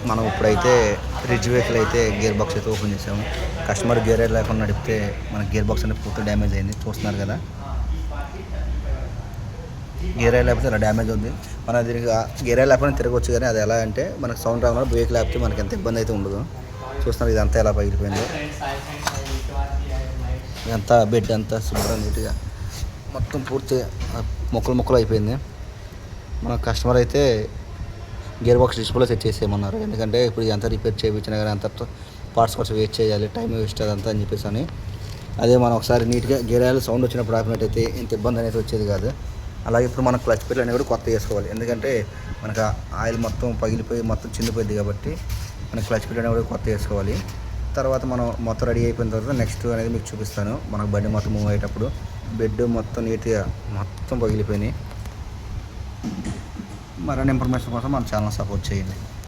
మనం ఇప్పుడైతే ridge vehicle అయితే గేర్ బాక్స్ అయితే ఓపెన్ చేసాము. కస్టమర్ గేర్ లేకుండా నడిపితే మన గేర్ బాక్స్ అనేది పూర్తి డ్యామేజ్ అయింది. చూస్తున్నారు కదా, గేర్ లేకపోతే ఇలా డ్యామేజ్ ఉంది. మన దీనికి గేర్ లేకపోతే తిరగవచ్చు, కానీ అది ఎలా అంటే మనకు సౌండ్ రాకుండా బ్రేక్ లేకపోతే మనకి ఎంత ఇబ్బంది అయితే ఉండదు. చూస్తున్నారు ఇదంతా ఎలా పగిలిపోయింది. ఇదంతా బెడ్ అంతా శుభ్రం నీట్గా మొత్తం పూర్తి మొక్కలు అయిపోయింది. మన కస్టమర్ అయితే గేర్ బాక్స్ డిస్ప్లే సెట్ చేసేయమన్నారు. ఎందుకంటే ఇప్పుడు ఇదంతా రిపేర్ చేయించినా కానీ అంత పార్ట్స్ కోసం వేస్ట్ చేయాలి, టైం వేస్ట్ అదంతా అని చెప్పేసి అని. అదే మనం ఒకసారి నీట్గా గేర్ ఆయిల్ సౌండ్ వచ్చినప్పుడు ఆపినట్టయితే ఇంత ఇబ్బంది అనేది వచ్చేది కాదు. అలాగే ఇప్పుడు మనం క్లచ్ పెట్లు అనేవి కూడా కొత్త వేసుకోవాలి. ఎందుకంటే మనకు ఆయిల్ మొత్తం పగిలిపోయి మొత్తం చిందిపోయింది కాబట్టి మన క్లచ్ పెట్లు అనేవి కూడా కొత్త వేసుకోవాలి. తర్వాత మనం మొత్తం రెడీ అయిపోయిన తర్వాత నెక్స్ట్ అనేది మీకు చూపిస్తాను. మనకు బండి మొత్తం మూవ్ అయ్యేటప్పుడు బెడ్ మొత్తం నీట్గా మొత్తం పగిలిపోయినాయి. మరిన్ని ఇన్ఫర్మేషన్ కోసం మన ఛానల్ సపోర్ట్ చేయండి.